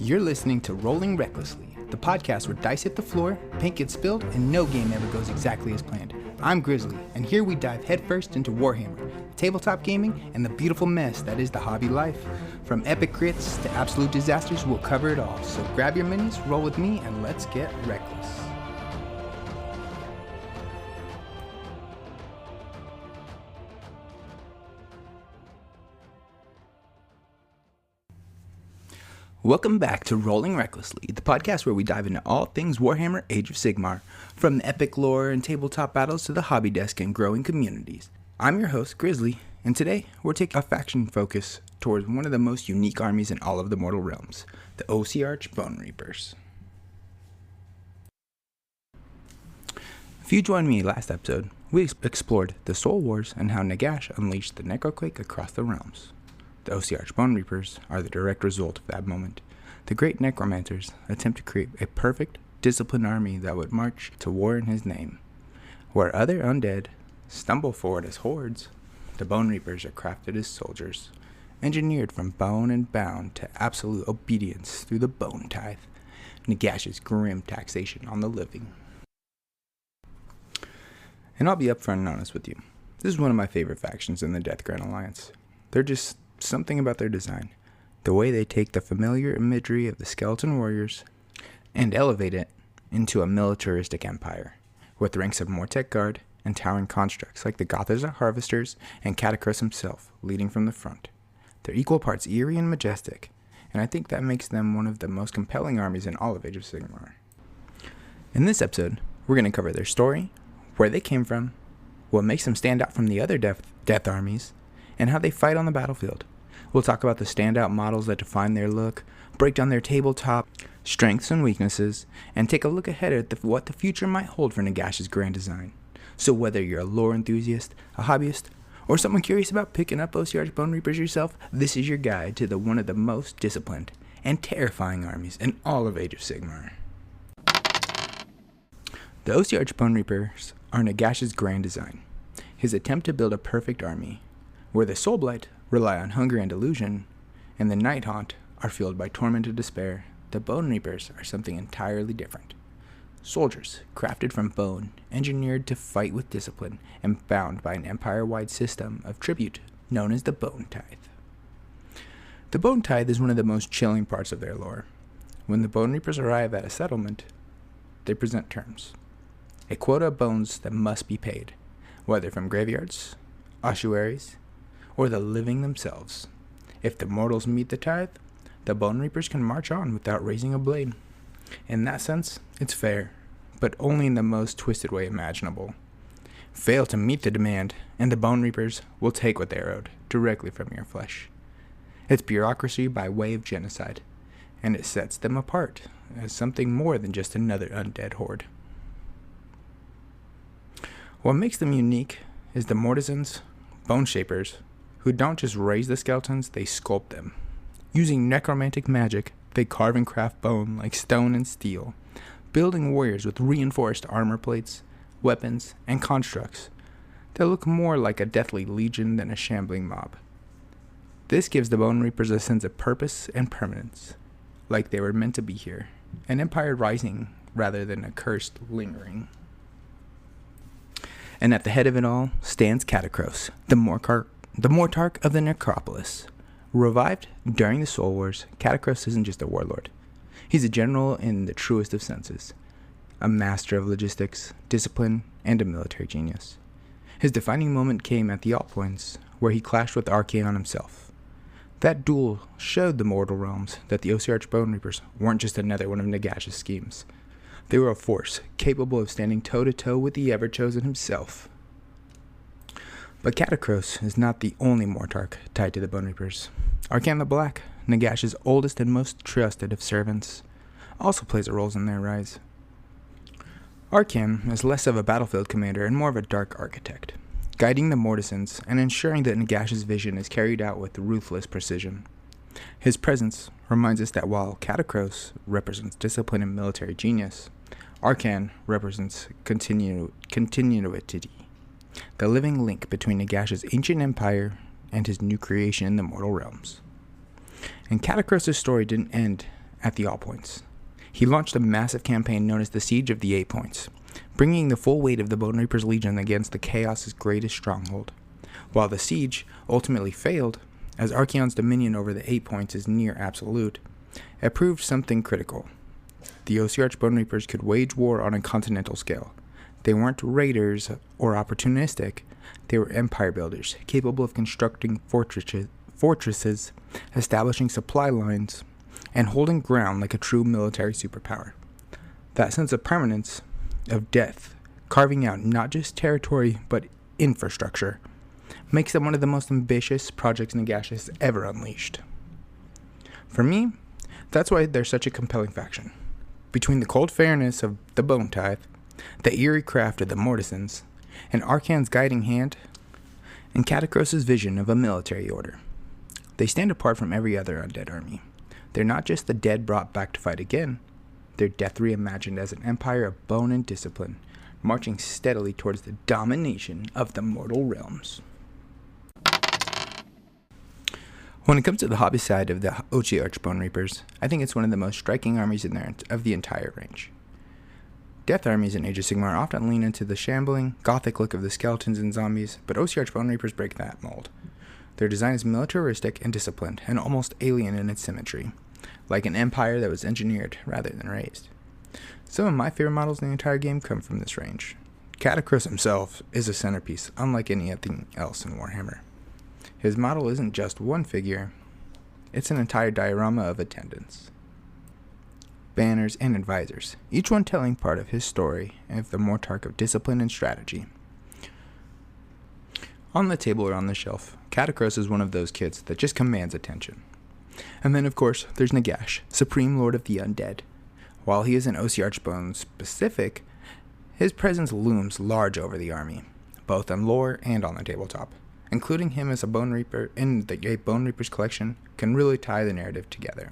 You're listening to Rolling Recklessly, the podcast where dice hit the floor, paint gets spilled, and no game ever goes exactly as planned. I'm Grizzly, and here we dive headfirst into Warhammer, tabletop gaming, and the beautiful mess that is the hobby life. From epic crits to absolute disasters, we'll cover it all. So grab your minis, roll with me, and let's get reckless. Welcome back to Rolling Recklessly, the podcast where we dive into all things Warhammer Age of Sigmar, from the epic lore and tabletop battles to the hobby desk and growing communities. I'm your host, Grizzly, and today we're taking a faction focus towards one of the most unique armies in all of the mortal realms, the Ossiarch Bonereapers. If you joined me last episode, we explored the Soul Wars and how Nagash unleashed the Necroquake across the realms. The Ossiarch Bonereapers are the direct result of that moment. The great necromancers attempt to create a perfect, disciplined army that would march to war in his name. Where other undead stumble forward as hordes, the Bonereapers are crafted as soldiers, engineered from bone and bound to absolute obedience through the bone tithe, Nagash's grim taxation on the living. And I'll be upfront and honest with you, this is one of my favorite factions in the Deathgrant Alliance. They're just something about their design, the way they take the familiar imagery of the skeleton warriors and elevate it into a militaristic empire, with ranks of Mortek Guard and towering constructs like the Gothizzar Harvesters and Catacross himself leading from the front. They're equal parts eerie and majestic, and I think that makes them one of the most compelling armies in all of Age of Sigmar. In this episode, we're going to cover their story, where they came from, what makes them stand out from the other death armies, and how they fight on the battlefield. We'll talk about the standout models that define their look, break down their tabletop strengths and weaknesses, and take a look ahead at what the future might hold for Nagash's grand design. So whether you're a lore enthusiast, a hobbyist, or someone curious about picking up Ossiarch Bonereapers yourself, this is your guide to one of the most disciplined and terrifying armies in all of Age of Sigmar. The Ossiarch Bonereapers are Nagash's grand design, his attempt to build a perfect army, where the Soulblight rely on hunger and illusion, and the Nighthaunt are fueled by torment and despair. The Bonereapers are something entirely different. Soldiers, crafted from bone, engineered to fight with discipline, and bound by an empire-wide system of tribute known as the Bone Tithe. The Bone Tithe is one of the most chilling parts of their lore. When the Bonereapers arrive at a settlement, they present terms. A quota of bones that must be paid, whether from graveyards, ossuaries, or the living themselves. If the mortals meet the tithe, the Bonereapers can march on without raising a blade. In that sense, it's fair, but only in the most twisted way imaginable. Fail to meet the demand, and the Bonereapers will take what they are owed directly from your flesh. It's bureaucracy by way of genocide, and it sets them apart as something more than just another undead horde. What makes them unique is the Mortisans, Bone Shapers, who don't just raise the skeletons, they sculpt them. Using necromantic magic, they carve and craft bone like stone and steel, building warriors with reinforced armor plates, weapons, and constructs that look more like a deathly legion than a shambling mob. This gives the Bonereapers a sense of purpose and permanence, like they were meant to be here, an empire rising rather than a cursed lingering. And at the head of it all stands Catacross, the Mortarch of the Necropolis. Revived during the Soul Wars, Catacross isn't just a warlord. He's a general in the truest of senses, a master of logistics, discipline, and a military genius. His defining moment came at the Altpoints, where he clashed with Archaon himself. That duel showed the mortal realms that the Ossiarch Bonereapers weren't just another one of Nagash's schemes. They were a force capable of standing toe-to-toe with the Ever-Chosen himself. But Catacross is not the only Mortarch tied to the Bonereapers. Archaon the Black, Nagash's oldest and most trusted of servants, also plays a role in their rise. Archaon is less of a battlefield commander and more of a dark architect, guiding the Mortisans and ensuring that Nagash's vision is carried out with ruthless precision. His presence reminds us that while Catacross represents discipline and military genius, Archaon represents continuity, the living link between Nagash's ancient empire and his new creation in the mortal realms. And Catacross's story didn't end at the All Points. He launched a massive campaign known as the Siege of the 8 Points, bringing the full weight of the Bonereapers' Legion against the Chaos's greatest stronghold. While the siege ultimately failed, as Archaon's dominion over the 8 Points is near absolute, it proved something critical. The Ossiarch Bonereapers could wage war on a continental scale. They weren't raiders or opportunistic, they were empire builders, capable of constructing fortresses, establishing supply lines, and holding ground like a true military superpower. That sense of permanence, of death, carving out not just territory but infrastructure, makes them one of the most ambitious projects Nagash has ever unleashed. For me, that's why they're such a compelling faction. Between the cold fairness of the Bone Tithe, the eerie craft of the Mortisans, and Archaon's guiding hand, and Catacross's vision of a military order, they stand apart from every other undead army. They're not just the dead brought back to fight again, they're death reimagined as an empire of bone and discipline, marching steadily towards the domination of the mortal realms. When it comes to the hobby side of the Ossiarch Bonereapers, I think it's one of the most striking armies of the entire range. Death armies in Age of Sigmar often lean into the shambling, gothic look of the skeletons and zombies, but Ossiarch Bonereapers break that mold. Their design is militaristic and disciplined, and almost alien in its symmetry, like an empire that was engineered rather than raised. Some of my favorite models in the entire game come from this range. Catacross himself is a centerpiece, unlike anything else in Warhammer. His model isn't just one figure, it's an entire diorama of attendants, banners, and advisors, each one telling part of his story of the Mortarch of discipline and strategy. On the table or on the shelf, Catacross is one of those kids that just commands attention. And then, of course, there's Nagash, Supreme Lord of the Undead. While he is an Ossiarch Bone specific, his presence looms large over the army, both on lore and on the tabletop. Including him as a Bone Reaper in the Bone Reapers collection can really tie the narrative together.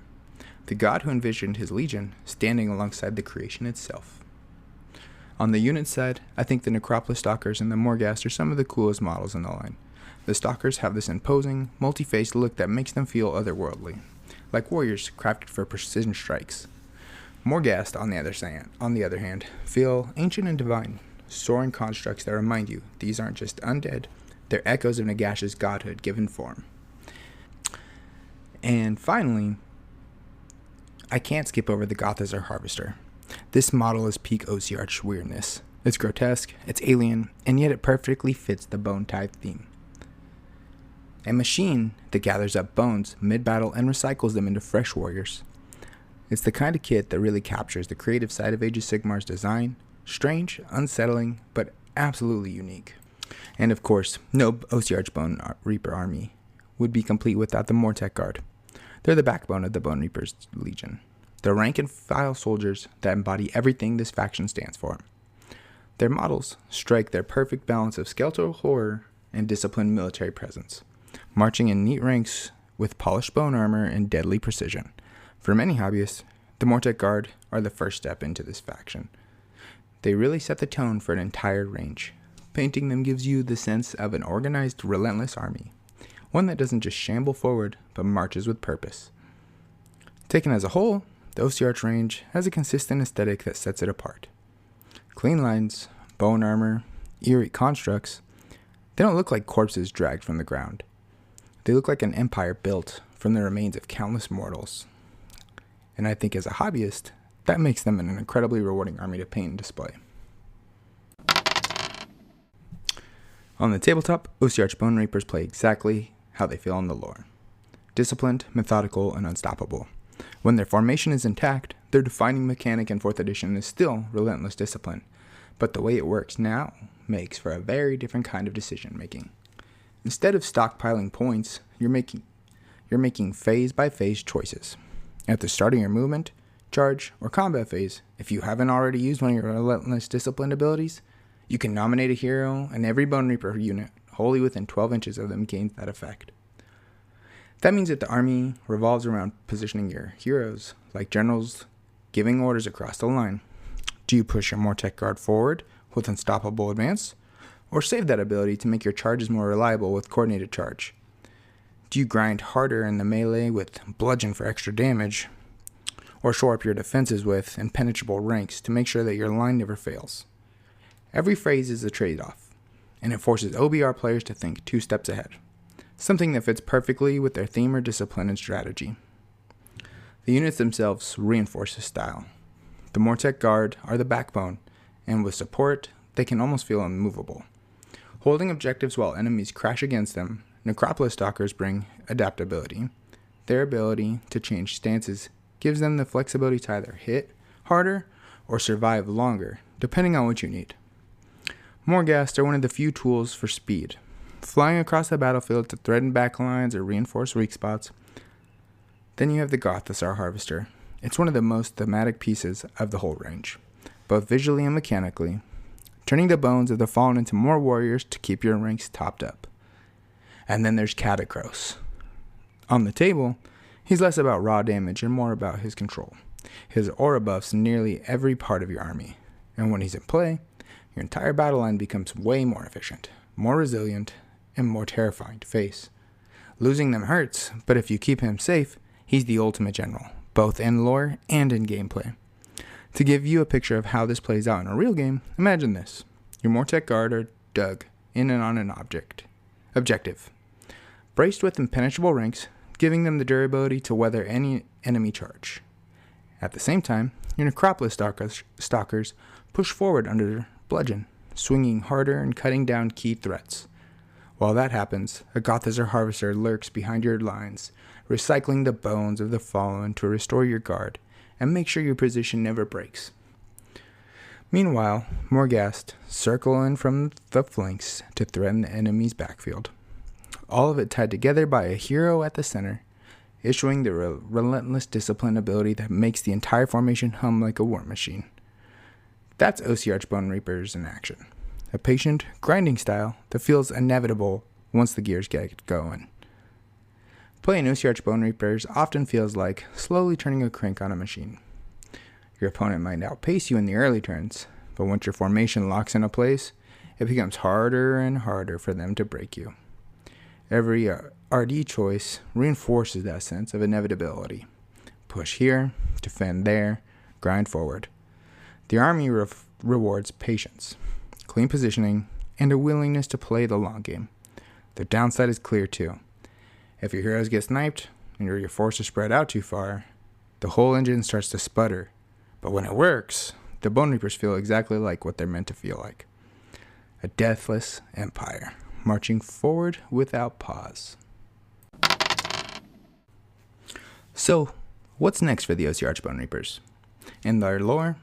The god who envisioned his legion standing alongside the creation itself. On the unit side, I think the Necropolis Stalkers and the Morghast are some of the coolest models in the line. The Stalkers have this imposing, multi-faced look that makes them feel otherworldly, like warriors crafted for precision strikes. Morghast, on the other hand, feel ancient and divine, soaring constructs that remind you these aren't just undead, they're echoes of Nagash's godhood given form. And finally, I can't skip over the Gothazar Harvester. This model is peak Ossiarch weirdness. It's grotesque, it's alien, and yet it perfectly fits the Bone Tithe theme. A machine that gathers up bones mid-battle and recycles them into fresh warriors. It's the kind of kit that really captures the creative side of Age of Sigmar's design, strange, unsettling, but absolutely unique. And of course, no Ossiarch Bone Reaper army would be complete without the Mortech Guard. They're the backbone of the Bone Reapers Legion. They're rank-and-file soldiers that embody everything this faction stands for. Their models strike their perfect balance of skeletal horror and disciplined military presence, marching in neat ranks with polished bone armor and deadly precision. For many hobbyists, the Mortech Guard are the first step into this faction. They really set the tone for an entire range. Painting them gives you the sense of an organized, relentless army, one that doesn't just shamble forward, but marches with purpose. Taken as a whole, the Ossiarch range has a consistent aesthetic that sets it apart. Clean lines, bone armor, eerie constructs, they don't look like corpses dragged from the ground. They look like an empire built from the remains of countless mortals. And I think as a hobbyist, that makes them an incredibly rewarding army to paint and display. On the tabletop, Ossiarch Bonereapers play exactly how they feel in the lore. Disciplined, methodical, and unstoppable. When their formation is intact, their defining mechanic in 4th edition is still relentless discipline, but the way it works now makes for a very different kind of decision making. Instead of stockpiling points, you're making phase-by-phase choices. At the start of your movement, charge, or combat phase, if you haven't already used one of your relentless discipline abilities, you can nominate a hero, and every Bone Reaper unit, wholly within 12 inches of them, gains that effect. That means that the army revolves around positioning your heroes, like generals, giving orders across the line. Do you push your Mortech Guard forward with unstoppable advance, or save that ability to make your charges more reliable with coordinated charge? Do you grind harder in the melee with bludgeon for extra damage, or shore up your defenses with impenetrable ranks to make sure that your line never fails. Every phase is a trade-off, and it forces OBR players to think 2 steps ahead, something that fits perfectly with their theme or discipline and strategy. The units themselves reinforce this style. The Mortec Guard are the backbone, and with support, they can almost feel unmovable. Holding objectives while enemies crash against them, Necropolis Stalkers bring adaptability. Their ability to change stances gives them the flexibility to either hit harder or survive longer, depending on what you need. Morghast are one of the few tools for speed, flying across the battlefield to threaten backlines or reinforce weak spots. Then you have the Gothizzar Harvester. It's one of the most thematic pieces of the whole range, both visually and mechanically, turning the bones of the fallen into more warriors to keep your ranks topped up. And then there's Catacross. On the table, he's less about raw damage and more about his control. His aura buffs nearly every part of your army, and when he's in play, your entire battle line becomes way more efficient, more resilient, and more terrifying to face. Losing them hurts, but if you keep him safe, he's the ultimate general, both in lore and in gameplay. To give you a picture of how this plays out in a real game, imagine this. Your Mortec Guard are dug in and on an objective, braced with impenetrable ranks, giving them the durability to weather any enemy charge. At the same time, your Necropolis Stalkers push forward under bludgeon, swinging harder and cutting down key threats. While that happens, a Gothizzar Harvester lurks behind your lines, recycling the bones of the fallen to restore your guard and make sure your position never breaks. Meanwhile, Morghast circle in from the flanks to threaten the enemy's backfield. All of it tied together by a hero at the center, issuing the relentless discipline ability that makes the entire formation hum like a war machine. That's Ossiarch Bonereapers in action. A patient, grinding style that feels inevitable once the gears get going. Playing Ossiarch Bonereapers often feels like slowly turning a crank on a machine. Your opponent might outpace you in the early turns, but once your formation locks into place, it becomes harder and harder for them to break you. Every RD choice reinforces that sense of inevitability. Push here, defend there, grind forward. The army rewards patience, clean positioning, and a willingness to play the long game. The downside is clear too. If your heroes get sniped, and your forces spread out too far, the whole engine starts to sputter. But when it works, the Bonereapers feel exactly like what they're meant to feel like. A deathless empire, marching forward without pause. So, what's next for the Ossiarch Bonereapers? In their lore,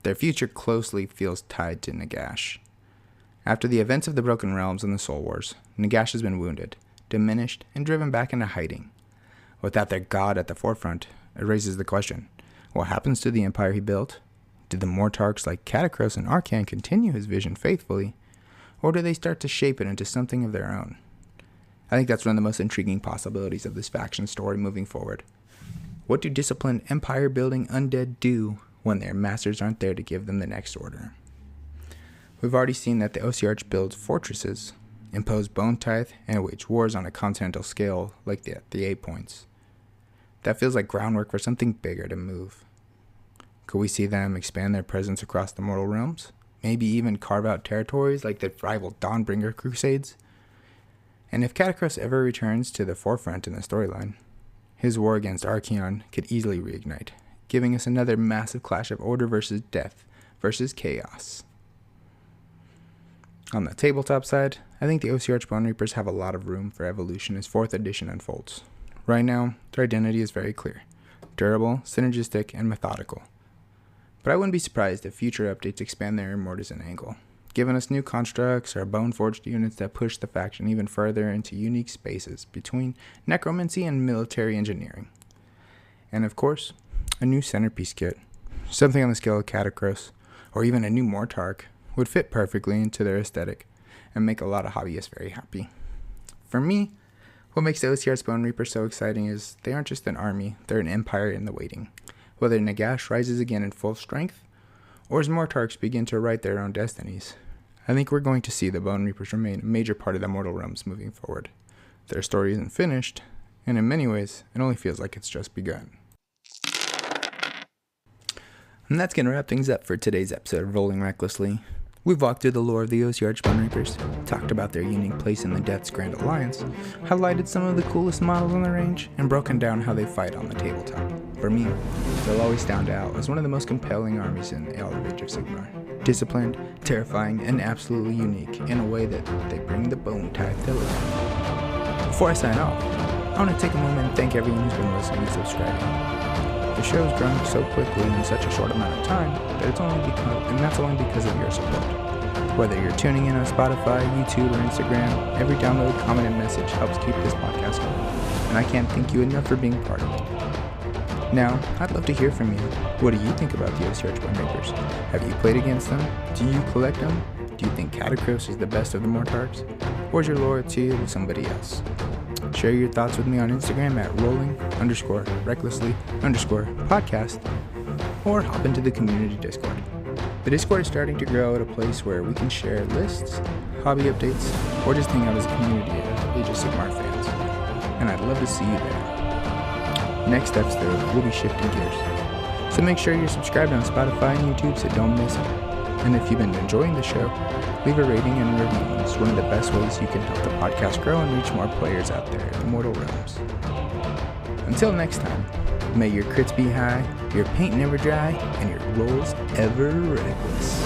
their future closely feels tied to Nagash. After the events of the Broken Realms and the Soul Wars, Nagash has been wounded, diminished, and driven back into hiding. Without their god at the forefront, it raises the question, what happens to the empire he built? Do the Mortarchs like Catacross and Arcan continue his vision faithfully, or do they start to shape it into something of their own? I think that's one of the most intriguing possibilities of this faction story moving forward. What do disciplined empire-building undead do when their masters aren't there to give them the next order? We've already seen that the Ossiarch builds fortresses, impose bone tithe, and wage wars on a continental scale like the 8 points. That feels like groundwork for something bigger to move. Could we see them expand their presence across the mortal realms? Maybe even carve out territories like the rival Dawnbringer Crusades? And if Catacross ever returns to the forefront in the storyline, his war against Archaon could easily reignite, giving us another massive clash of order versus death versus chaos. On the tabletop side, I think the Ossiarch Bonereapers have a lot of room for evolution as 4th edition unfolds. Right now, their identity is very clear, durable, synergistic, and methodical. But I wouldn't be surprised if future updates expand their immortals angle, giving us new constructs or bone-forged units that push the faction even further into unique spaces between necromancy and military engineering. And of course, a new centerpiece kit, something on the scale of Catacross, or even a new Mortarch, would fit perfectly into their aesthetic and make a lot of hobbyists very happy. For me, what makes the Ossiarch Bonereapers so exciting is they aren't just an army, they're an empire in the waiting. Whether Nagash rises again in full strength, or as Mortarchs begin to write their own destinies, I think we're going to see the Bonereapers remain a major part of the mortal realms moving forward. Their story isn't finished, and in many ways, it only feels like it's just begun. And that's going to wrap things up for today's episode of Rolling Recklessly. We've walked through the lore of the Ossiarch Bonereapers, talked about their unique place in the Death's Grand Alliance, highlighted some of the coolest models on the range, and broken down how they fight on the tabletop. For me, they'll always stand out as one of the most compelling armies in all of Age of Sigmar. Disciplined, terrifying, and absolutely unique in a way that they bring the bone tithe to life. Before I sign off, I want to take a moment and thank everyone who's been listening and subscribing. The show's grown so quickly in such a short amount of time that that's only because of your support. Whether you're tuning in on Spotify, YouTube, or Instagram, every download, comment, and message helps keep this podcast going, and I can't thank you enough for being part of it. Now, I'd love to hear from you. What do you think about the Ossiarch Bonereapers? Have you played against them? Do you collect them? Do you think Catacross is the best of the Mortards? Or is your loyalty with somebody else? Share your thoughts with me on Instagram at rolling_recklessly_podcast, or hop into the community Discord. The Discord is starting to grow at a place where we can share lists, hobby updates, or just hang out as a community of Age of Sigmar fans. And I'd love to see you there. Next episode, we'll be shifting gears. So make sure you're subscribed on Spotify and YouTube so don't miss it. And if you've been enjoying the show, leave a rating and a review. It's one of the best ways you can help the podcast grow and reach more players out there in the mortal realms. Until next time, may your crits be high, your paint never dry, and your rolls ever reckless.